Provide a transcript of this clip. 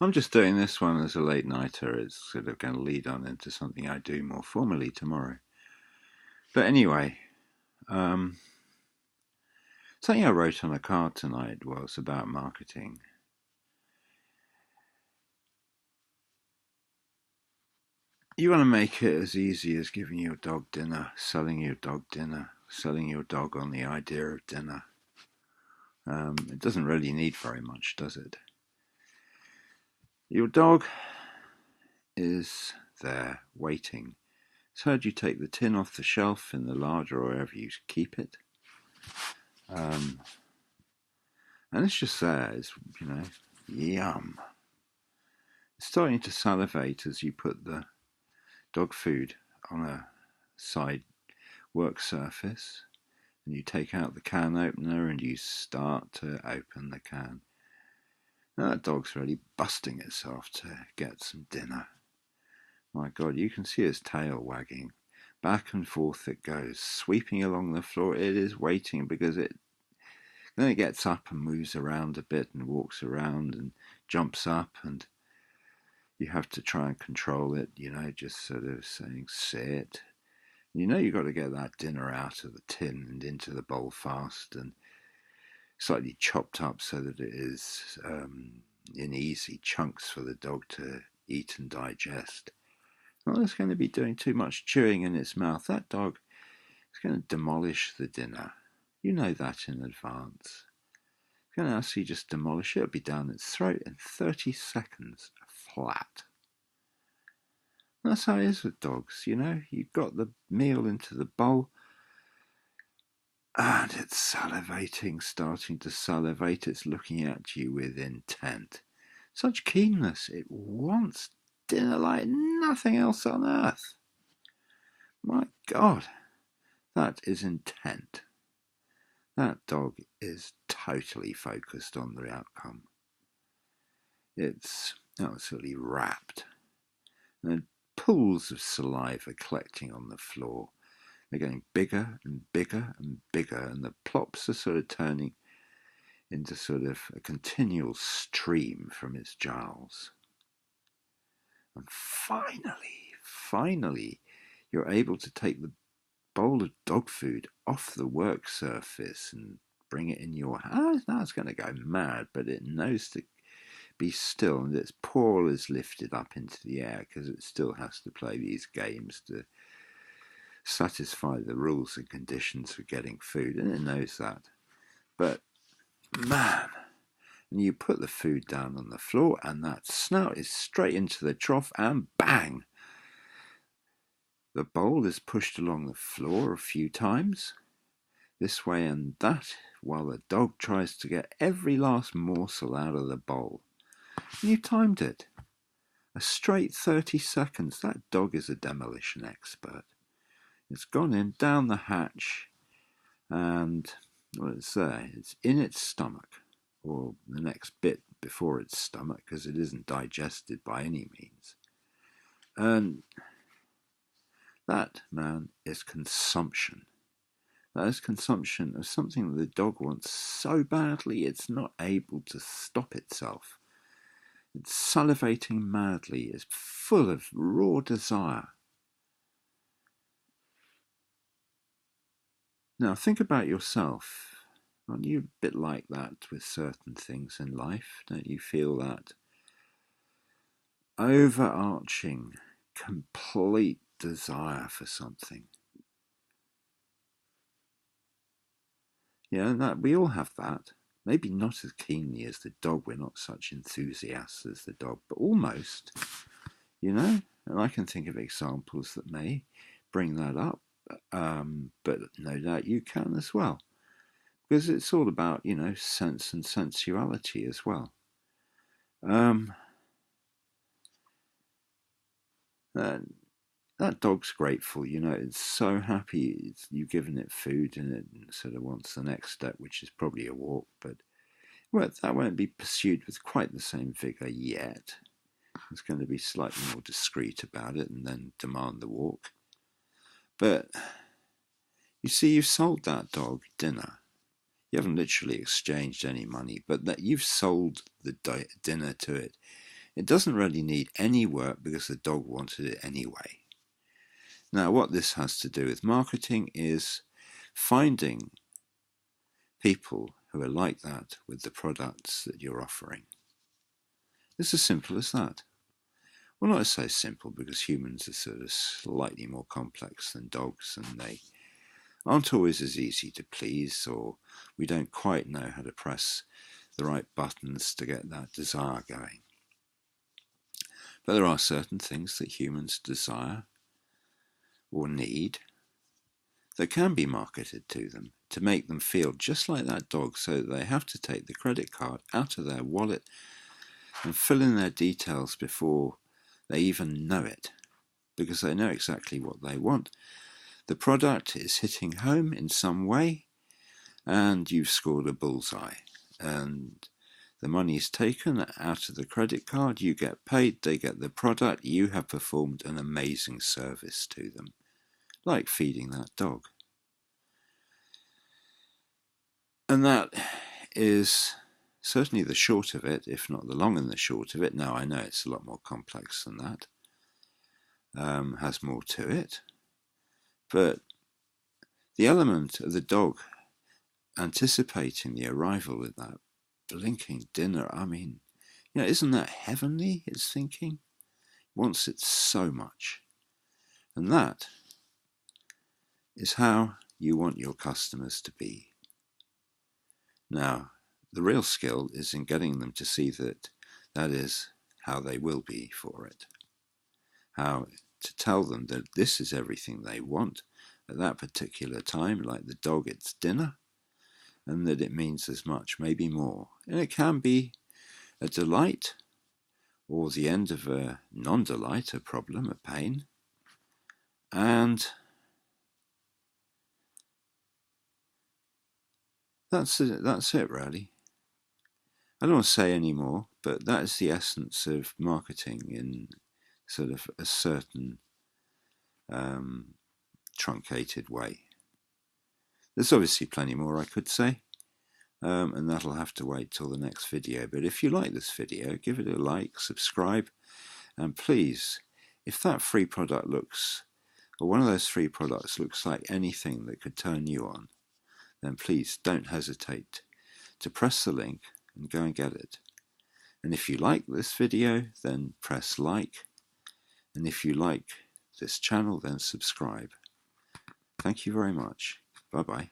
I'm just doing this one as a late nighter. It's sort of going to lead on into something I do more formally tomorrow. But anyway, um, something I wrote on a card tonight was about marketing. You want to make it as easy as giving your dog dinner, selling your dog dinner, selling your dog on the idea of dinner. It doesn't really need very much, does it? Your dog is there waiting. It's heard you take the tin off the shelf in the larder or wherever you keep it. And it's just there. It's, yum. It's starting to salivate as you put the dog food on a side work surface. And you take out the can opener and you start to open the can. Now that dog's really busting itself to get some dinner. My God, you can see its tail wagging. Back and forth it goes, sweeping along the floor. It is waiting because then it gets up and moves around a bit and walks around and jumps up, and you have to try and control it, just sort of saying, sit. You've got to get that dinner out of the tin and into the bowl fast and slightly chopped up so that it is in easy chunks for the dog to eat and digest. Not it's going to be doing too much chewing in its mouth. That dog is going to demolish the dinner. You know that in advance. It's going to actually just demolish it. It'll be down its throat in 30 seconds flat. That's how it is with dogs, You've got the meal into the bowl and it's salivating, starting to salivate. It's looking at you with intent. Such keenness. It wants dinner like nothing else on earth. My God, that is intent. That dog is totally focused on the outcome. It's absolutely rapt. And pools of saliva collecting on the floor. They're getting bigger and bigger and bigger, and the plops are sort of turning into sort of a continual stream from its jowls. And finally, you're able to take the bowl of dog food off the work surface and bring it in your hand. Now it's going to go mad, but it knows to be still, and its paw is lifted up into the air because it still has to play these games to satisfy the rules and conditions for getting food, and it knows that. But man, and you put the food down on the floor and that snout is straight into the trough, and bang, the bowl is pushed along the floor a few times, this way and that, while the dog tries to get every last morsel out of the bowl. And you timed it. A straight 30 seconds. That dog is a demolition expert. It's gone in, down the hatch, and it's there. It's in its stomach, or the next bit before its stomach, because it isn't digested by any means. And that, man, is consumption. That is consumption of something that the dog wants so badly it's not able to stop itself. It's salivating madly. It's full of raw desire. Now think about yourself. Aren't you a bit like that with certain things in life? Don't you feel that overarching, complete desire for something? Yeah, that we all have that. Maybe not as keenly as the dog. We're not such enthusiasts as the dog, but almost, And I can think of examples that may bring that up, but no doubt you can as well. Because it's all about, sense and sensuality as well. That dog's grateful, it's so happy you've given it food and it sort of wants the next step, which is probably a walk, but that won't be pursued with quite the same vigour yet. It's going to be slightly more discreet about it and then demand the walk. But you see, you've sold that dog dinner. You haven't literally exchanged any money, but that you've sold the dinner to it It doesn't really need any work because the dog wanted it anyway. Now, what this has to do with marketing is finding people who are like that with the products that you're offering. It's as simple as that. Well, not so simple because humans are sort of slightly more complex than dogs, and they aren't always as easy to please, or we don't quite know how to press the right buttons to get that desire going. But there are certain things that humans desire or need that can be marketed to them to make them feel just like that dog, so that they have to take the credit card out of their wallet and fill in their details before they even know it, because they know exactly what they want. The product is hitting home in some way, and you've scored a bullseye. And the money is taken out of the credit card, you get paid, they get the product, you have performed an amazing service to them, like feeding that dog. And that is certainly the short of it, if not the long and the short of it. Now, I know it's a lot more complex than that, has more to it, but the element of the dog anticipating the arrival of that blinking dinner, I mean, isn't that heavenly? It's thinking, wants it so much. And that is how you want your customers to be. Now, the real skill is in getting them to see that that is how they will be for it. How to tell them that this is everything they want at that particular time, like the dog its dinner, and that it means as much, maybe more. And it can be a delight, or the end of a non-delight, a problem, a pain. And that's it really. I don't want to say any more, but that is the essence of marketing in sort of a certain truncated way. There's obviously plenty more I could say, and that'll have to wait till the next video. But if you like this video, give it a like, subscribe, and please, if that free product looks, or one of those free products looks like anything that could turn you on, then please don't hesitate to press the link and go and get it. And if you like this video, then press like, and if you like this channel, then subscribe. Thank you very much. Bye-bye.